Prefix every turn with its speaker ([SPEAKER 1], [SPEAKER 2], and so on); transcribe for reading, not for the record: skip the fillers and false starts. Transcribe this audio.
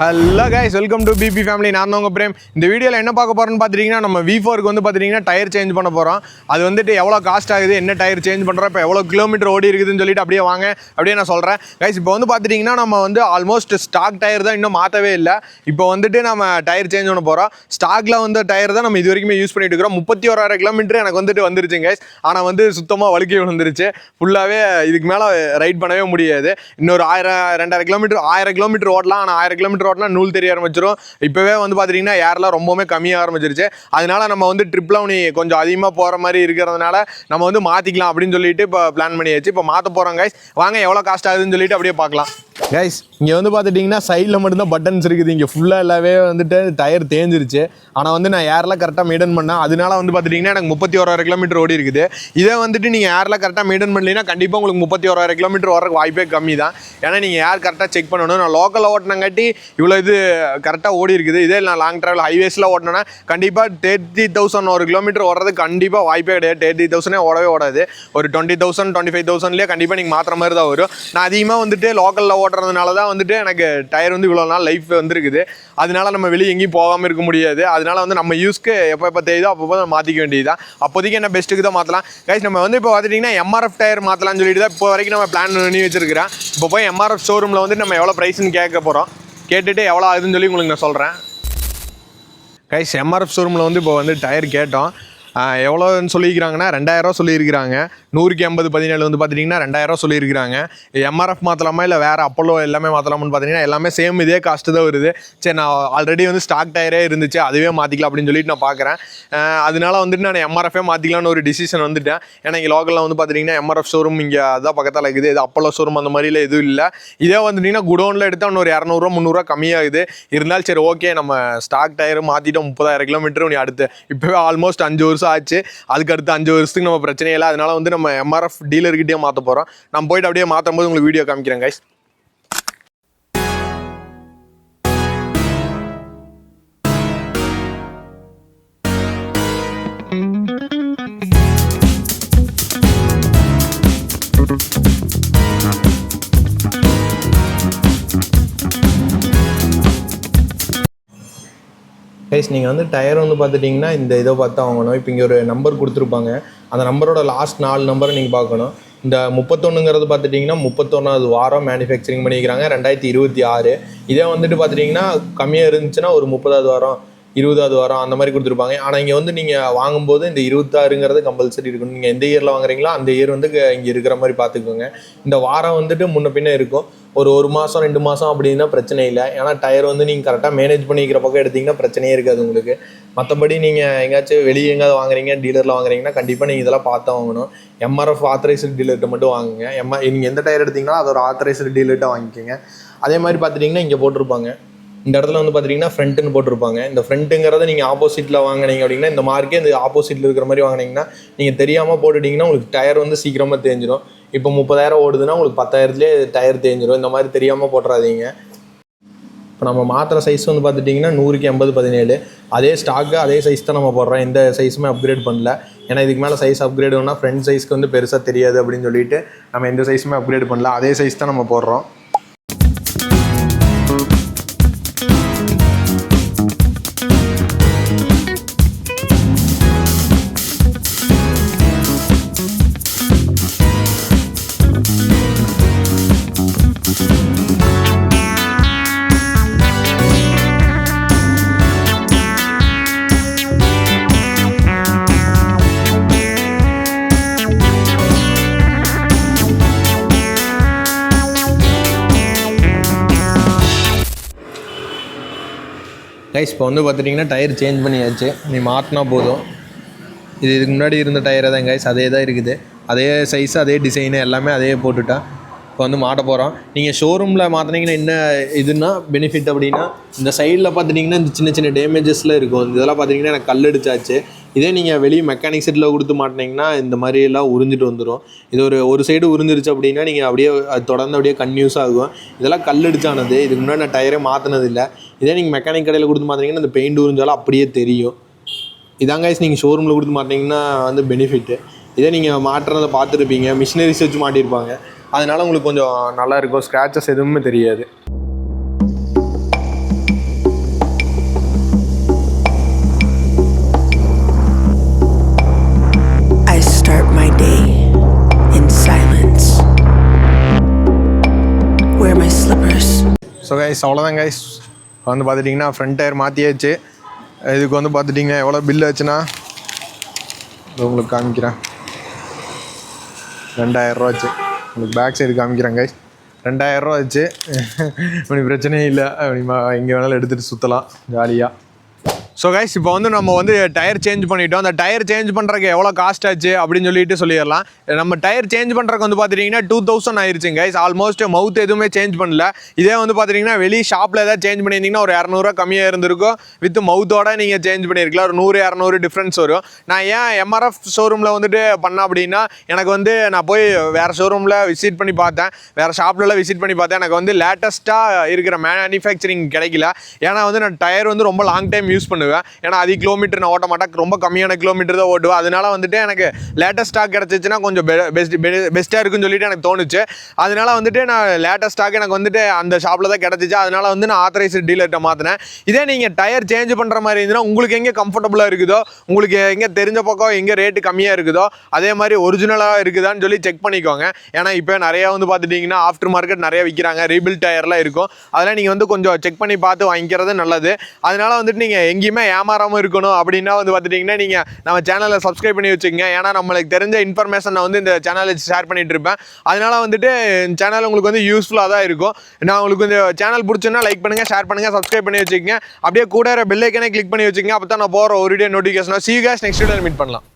[SPEAKER 1] Hello guys, welcome to BB family. நான் தான் உங்கள் பிரேம். இந்த வீடியோவில் என்ன பார்க்க போகிறோன்னு பார்த்துட்டிங்கன்னா, நம்ம V4க்கு வந்து பார்த்துட்டிங்கன்னா டயர் சேஞ்ச் பண்ண போகிறோம். அது வந்துட்டு எவ்வளோ காஸ்ட் ஆகுது, என்ன டயர் சேஞ்ச் பண்ணுறோம், இப்போ எவ்வளோ கிலோமீட்டர் ஓடி இருக்குதுன்னு சொல்லிட்டு அப்படியே வாங்க அப்படியே நான் சொல்கிறேன். கைஸ், இப்போ வந்து பார்த்துட்டிங்கன்னா நம்ம வந்து ஆல்மோஸ்ட் ஸ்டாக் டயர் தான், இன்னும் மாற்றவே இல்லை. இப்போ வந்துட்டு நம்ம டயர் சேஞ்ச் பண்ண போகிறோம். ஸ்டாக்கில் வந்து டயர் தான் நம்ம இது வரைக்குமே யூஸ் பண்ணிட்டு இருக்கிறோம். 31,000 கிலோமீட்டர் எனக்கு வந்துட்டு வந்துருச்சு கைஸ். ஆனால் வந்து சுத்தமாக வழுக்கி விழுந்துருச்சு. ஃபுல்லாகவே இதுக்கு மேலே ரைட் பண்ணவே முடியாது. இன்னொரு 1000-2000 கிலோமீட்டர் 1000 கிலோமீட்டர் ஓடலாம். ஆனால் 1000 கிலோமீட்டர் ஓட்டினா நூல் தெரிய ஆரம்பிச்சிடும். இப்போவே வந்து பார்த்தீங்கன்னா ஏர்லாம் ரொம்பவுமே கம்மியாக ஆரம்பிச்சிருச்சு. அதனால நம்ம வந்து ட்ரிப்லாம் கொஞ்சம் அதிகமாக போகிற மாதிரி இருக்கிறதுனால நம்ம வந்து மாற்றிக்கலாம் அப்படின்னு சொல்லிட்டு இப்போ பிளான் பண்ணியாச்சு. இப்போ மாற்ற போகிறோம் கைஸ். வாங்க எவ்வளோ காஸ்ட் ஆகுதுன்னு சொல்லிட்டு அப்படியே பார்க்கலாம். கைஸ், இங்கே வந்து பார்த்துட்டிங்கன்னா சைடில் மட்டும்தான் பட்டன்ஸ் இருக்குது. இங்கே ஃபுல்லாக எல்லாமே வந்துட்டு டயர் தேஞ்சிருச்சு. ஆனால் வந்து நான் ஏர்லாம் கரெக்டாக மெயின்டைன் பண்ணேன். அதனால வந்து பார்த்துட்டிங்கன்னா எனக்கு 31,000 கிலோமீட்டர் ஓடி இருக்குது. இதே வந்துட்டு நீங்கள் ஏர்லாம் கரெக்டாக மெயின்டைன் பண்ணலைன்னா கண்டிப்பாக உங்களுக்கு 31,000 கிலோமீட்டர் வரக்கு வாய்ப்பே கம்மி தான். ஏன்னா நீங்கள் ஏர் கரெக்டாக செக் பண்ணணும். நான் லோக்கலில் ஓட்டினங்காட்டி இவ்வளோ இது கரெக்டாக ஓடி இருக்குது. இதே நான் லாங் ட்ராவல் ஹைவேஸில் ஓட்டினேன்னா கண்டிப்பாக 30,000 ஒரு கிலோமீட்டர் ஓடுறது கண்டிப்பாக வாய்ப்பே கிடையாது. 30,000 ஓடவே ஓடாது. ஒரு 20,000 25,000லேயே கண்டிப்பாக நீங்கள் மாற்றுற மாதிரி தான் வரும். நான் அதிகமாக வந்துட்டு லோக்கலில் ஓட்டுறதுனால தான் வந்துட்டு எனக்கு டயர் வந்து இவ்வளோ நாள் லைஃப் வந்துருக்குது. அதனால நம்ம வெளியே எங்கேயும் போகாமல் இருக்க முடியாது. அதனால வந்து நம்ம யூஸ்க்கு எப்போ தெரியுதோ அப்போ நம்ம மாற்றிக்க வேண்டியதுதான். அப்போதைக்கு என்ன பெஸ்ட்டுக்கு தான் மாற்றலாம். கைஸ், நம்ம வந்து இப்போ பார்த்துட்டிங்கன்னா MRF டயர் மாற்றலாம்னு சொல்லிட்டு தான் இப்போ வரைக்கும் நம்ம பிளான் பண்ணி வச்சிருக்கிறேன். இப்போ போய் MRF ஷோரூமில் வந்து நம்ம எவ்வளோ ப்ரைஸ்ன்னு கேட்க போகிறோம். கேட்டுட்டு எவ்வளோ ஆகுதுன்னு சொல்லி உங்களுக்கு நான் சொல்கிறேன். கைஸ், MRF ஷோரூமில் வந்து இப்போ வந்து டயர் கேட்டோம். எவ்வளோன்னு சொல்லியிருக்கிறாங்கன்னா 2,000 சொல்லியிருக்கிறாங்க. 100க்கு 80-17 வந்து பார்த்துட்டிங்கன்னா 2,000 சொல்லியிருக்கிறாங்க. MRF மாற்றலாமா இல்லை வேறு அப்போலோ எல்லாமே மாற்றலாமான்னு பார்த்தீங்கன்னா எல்லாமே சேம் இதே காஸ்ட்டு தான் வருது. சரி, நான் ஆல்ரெடி வந்து ஸ்டாக் டயரே இருந்துச்சு, அதுவே மாற்றிக்கலாம் அப்படின்னு சொல்லிட்டு நான் பார்க்குறேன். அதனால வந்துட்டு நான் MRFே மாற்றிக்கலான்னு ஒரு டிசிஷன் வந்துட்டேன். ஏன்னா இங்கே லோக்கலில் வந்து பார்த்துட்டிங்கன்னா MRF ஷோரூம் இங்கே அதான் பக்கத்தில் இருக்குது. இது அப்போலோ ஷோரூம் அந்த மாதிரிலாம் எதுவும் இல்லை. இதே வந்துட்டிங்கன்னா குடோனில் எடுத்தால் இன்னொரு 200-300 கம்மியாகுது. இருந்தாலும் சரி, ஓகே, நம்ம ஸ்டாக் டயர் மாற்றிட்டோம். 30,000 கிலோமீட்டர் நீ அடுத்து இப்போவே ஆல்மோஸ்ட் 5 வருஷம் ஆச்சு. அதுக்கு அடுத்து 5 வருஷத்துக்கு நம்ம பிரச்சனை இல்லை. அதனால வந்து நம்ம MRF டீலர்கிட்டே மாற்ற போகிறோம். நம்ம போயிட்டு அப்படியே மாற்றும் போது உங்களுக்கு வீடியோ காமிக்கிறேன் கைஸ். கைஸ், நீங்கள் வந்து டயர் வந்து பார்த்துட்டிங்கன்னா இந்த இதை பார்த்து வாங்கணும். இப்போ இங்கே ஒரு நம்பர் கொடுத்துருப்பாங்க. அந்த நம்பரோட லாஸ்ட் 4 நம்பரை நீங்கள் பார்க்கணும். இந்த 31ங்கிறது பார்த்துட்டிங்கன்னா 31வது வாரம் மேனுஃபேக்சரிங் பண்ணிக்கிறாங்க 2026. இதே வந்துட்டு பார்த்துட்டிங்கன்னா கம்மியாக இருந்துச்சுன்னா ஒரு 30வது வாரம் 20வது வாரம் அந்த மாதிரி கொடுத்துருப்பாங்க. ஆனால் இங்கே வந்து நீங்கள் வாங்கும்போது இந்த 26ங்கிறது கம்பல்சரி இருக்கணும். நீங்கள் எந்த இயரில் வாங்குறீங்களோ அந்த இயர் வந்து இங்கே இருக்கிற மாதிரி பார்த்துக்கோங்க. இந்த வாரம் வந்துட்டு முன்ன பின்னே இருக்கும். ஒரு மாதம் 2 மாதம் அப்படின்னா பிரச்சனை இல்லை. ஏன்னா டயர் வந்து நீங்கள் கரெக்டாக மேனேஜ் பண்ணிக்கிற பக்கம் எடுத்திங்கன்னா பிரச்சனையே இருக்காது உங்களுக்கு. மற்றபடி நீங்கள் எங்கேயாச்சும் வெளியே எங்கேயாவது வாங்குறீங்க, டீலரில் வாங்குறீங்கன்னா கண்டிப்பாக நீங்கள் இதெல்லாம் பார்த்து வாங்கணும். MRF ஆத்தரைஸ்டு டீலர்கிட்ட மட்டும் வாங்குங்க. நீங்கள் எந்த டயர் எடுத்திங்கன்னா அது ஒரு ஆத்தரைஸ்டு டீலர்கிட்ட வாங்கிக்கோங்க. அதே மாதிரி பார்த்துட்டிங்கன்னா இங்கே போட்டிருப்பாங்க. இந்த இடத்துல வந்து பார்த்தீங்கன்னா ஃப்ரண்ட்டுன்னு போட்டிருப்பாங்க. இந்த ஃப்ரண்ட்டுங்கிறத நீங்கள் ஆப்போசிட்டில் வாங்கினீங்க அப்படின்னா இந்த மார்க்கே இந்த ஆப்போசிட்டில் இருக்கிற மாதிரி வாங்கினீங்கன்னா நீங்கள் தெரியாமல் போட்டுட்டிங்கன்னா உங்களுக்கு டயர் வந்து சீக்கிரமாக தேஞ்சிடும். இப்போ 30,000 ஓடுதுன்னா உங்களுக்கு 10,000லேயே டயர் தேஞ்சிடும். இந்த மாதிரி தெரியாமல் போட்டுறாதீங்க. இப்போ நம்ம மாத்திர சைஸ் வந்து பார்த்துட்டிங்கன்னா 100க்கு 80-17 அதே ஸ்டாக்கு அதே சைஸ் தான் நம்ம போடுறோம். எந்த சைஸுமே அப்கிரேட் பண்ணல. ஏன்னா இதுக்கு மேலே சைஸ் அப்கிரேட் பண்ணால் ஃப்ரண்ட் சைஸ்க்கு வந்து பெருசாக தெரியாது அப்படின்னு சொல்லிட்டு நம்ம எந்த சைஸுமே அப்கிரேட் பண்ணல. அதே சைஸ் தான் நம்ம போடுறோம். கைஸ், இப்போ வந்து பார்த்துட்டிங்கன்னா டயர் சேஞ்ச் பண்ணியாச்சு. நீ மாற்றினா போதும். இதுக்கு முன்னாடி இருந்த டயரை தான் கைஸ், அதே தான் இருக்குது. அதே சைஸு அதே டிசைனு எல்லாமே அதே போட்டுட்டா. இப்போ வந்து மாட்ட போகிறோம். நீங்கள் ஷோரூமில் மாற்றினீங்கன்னா என்ன இதுன்னா பெனிஃபிட் அப்படின்னா இந்த சைடில் பார்த்துட்டிங்கன்னா இந்த சின்ன சின்ன டேமேஜஸ்லாம் இருக்கும். இதெல்லாம் பார்த்திங்கன்னா எனக்கு கல் அடிச்சாச்சு. இதே நீங்கள் வெளியே மெக்கானிக் செட்டில் கொடுத்து மாட்டினீங்கன்னா இந்த மாதிரியெல்லாம் உறிஞ்சிட்டு வந்துடும். இது ஒரு சைடு உறிஞ்சிருச்சு அப்படின்னா நீங்கள் அப்படியே அது தொடர்ந்து அப்படியே கன்யூஸ் ஆகும். இதெல்லாம் கல் அடிச்சானது. இதுக்கு முன்னாடி நான் டயரே மாற்றினதில்லை. இதே நீங்கள் மெக்கானிக் கடையில் கொடுத்து மாற்றினீங்கன்னா இந்த பெயிண்ட் உறிஞ்சாலும் அப்படியே தெரியும். இதாங்க கைஸ், நீங்கள் ஷோரூமில் கொடுத்து மாட்டினீங்கன்னா வந்து பெனிஃபிட்டு. இதே நீங்கள் மாட்டுறதை பார்த்துருப்பீங்க, மிஷினரிஸ் வச்சு மாட்டியிருப்பாங்க. அதனால் உங்களுக்கு கொஞ்சம் நல்லாயிருக்கும். ஸ்க்ராச்சஸ் எதுவுமே தெரியாது. கைஸ் அவ்வளோதான் கைஸ். வந்து பார்த்துட்டிங்கன்னா ஃப்ரண்ட் டயர் மாற்றியாச்சு. இதுக்கு வந்து பார்த்துட்டிங்கன்னா எவ்வளோ பில் ஆச்சுன்னா உங்களுக்கு காமிக்கிறேன். 2000 ரூபா ஆச்சு. உங்களுக்கு பேக் சைடு காமிக்கிறேன் கைஸ். 2000 ரூபா ஆச்சு. அப்படி பிரச்சனையே இல்லை. அப்படிமா எங்கே வேணாலும் எடுத்துகிட்டு சுற்றலாம் ஜாலியாக. ஸோ கைஸ் இப்போ வந்து நம்ம வந்து டயர் சேஞ்ச் பண்ணிட்டோம். அந்த டயர் சேஞ்ச் பண்ணுறதுக்கு எவ்வளோ காஸ்ட் ஆச்சு அப்படின்னு சொல்லிட்டு சொல்லிடலாம். நம்ம டயர் சேஞ்ச் பண்ணுறதுக்கு வந்து பார்த்துட்டிங்கன்னா 2000 ஆயிடுச்சு கைஸ். ஆல்மோஸ்ட் மவுத் எதுவுமே சேஞ்ச் பண்ணல. இதே வந்து பார்த்துட்டிங்கன்னா வெளி ஷாப்பில் ஏதாவது சேஞ்ச் பண்ணியிருந்தீங்கன்னா ஒரு 200 கம்மியாக இருந்திருக்கும். வித் மவுத்தோட நீங்கள் சேஞ்ச் பண்ணியிருக்கலாம். ஒரு 100-200 டிஃப்ரென்ஸ் வரும். நான் ஏன் எம்ஆர்எஃப் ஷோரூமில் வந்துட்டு பண்ணேன் அப்படின்னா எனக்கு வந்து நான் போய் வேறு ஷோரூமில் விசிட் பண்ணி பார்த்தேன், வேறு ஷாப்லலாம் விசிட் பண்ணி பார்த்தேன். எனக்கு வந்து லேட்டஸ்ட்டாக இருக்கிற மேனுஃபேக்சரிங் கிடைக்கல. ஏன்னா வந்து நான் டயர் வந்து ரொம்ப லாங் டைம் யூஸ் பண்ணுவேன். ஏன்னா அதிக கிலோமீட்டர் நான் ஓட்ட மாட்டேன், ரொம்ப கம்மியான கிலோமீட்டர் தான் ஓட்டுவேன். அதனால வந்துட்டு எனக்கு லேட்டஸ்ட் ஸ்டாக் கிடச்சிச்சுன்னா கொஞ்சம் பெஸ்ட்டாக இருக்குன்னு சொல்லிட்டு எனக்கு தோணுச்சு. அதனால வந்துட்டு நான் லேட்டஸ்ட் ஸ்டாக் எனக்கு வந்துட்டு அந்த ஷாப்பில் தான் கிடச்சிச்சு. அதனால வந்து நான் ஆத்தரைஸ்டு டீலர்கிட்ட மாற்றினேன். இதே நீங்கள் டயர் சேஞ்ச் பண்ணுற மாதிரி இருந்துன்னா உங்களுக்கு எங்கே கம்ஃபர்டபுளாக இருக்குதோ, உங்களுக்கு எங்கே தெரிஞ்ச பக்கம் எங்கே ரேட்டு கம்மியாக இருக்குதோ அதே மாதிரி ஒரிஜினலாக இருக்குதான்னு சொல்லி செக் பண்ணிக்கோங்க. ஏன்னா இப்போ நிறையா வந்து பார்த்துட்டிங்கன்னா ஆஃப்டர் மார்க்கெட் நிறையா விற்கிறாங்க, ரீபில்ட் டயர்லாம் இருக்கும். அதெல்லாம் நீங்கள் வந்து கொஞ்சம் செக் பண்ணி பார்த்து வாங்கிக்கிறது நல்லது. அதனால வந்துட்டு நீங்கள் எங்கேயுமே ஏமாறாமல் இருக்கணும் அப்படின்னா வந்து பார்த்துட்டிங்கன்னா நீங்கள் நம்ம சேனலை சப்ஸ்கிரைப் பண்ணி வச்சுக்கோங்க. ஏன்னா நம்மளுக்கு தெரிஞ்ச இன்ஃபர்மேஷன் நான் வந்து இந்த சேனலில் ஷேர் பண்ணிட்டு இருப்பேன். அதனால வந்துட்டு சேனல் உங்களுக்கு வந்து யூஸ்ஃபுல்லாக தான் இருக்கும். நான் உங்களுக்கு இந்த சேனல் பிடிச்சுன்னா லைக் பண்ணுங்கள், ஷேர் பண்ணுங்கள், சப்ஸ்கிரைப் பண்ணி வச்சுக்கோங்க. அப்படியே கூட பெல் ஐக்கனை கிளிக் பண்ணி வச்சுக்கோங்க. அப்போ தான் நான் போகிற ஒரு video notification. See you guys next video meet பண்ணலாம்.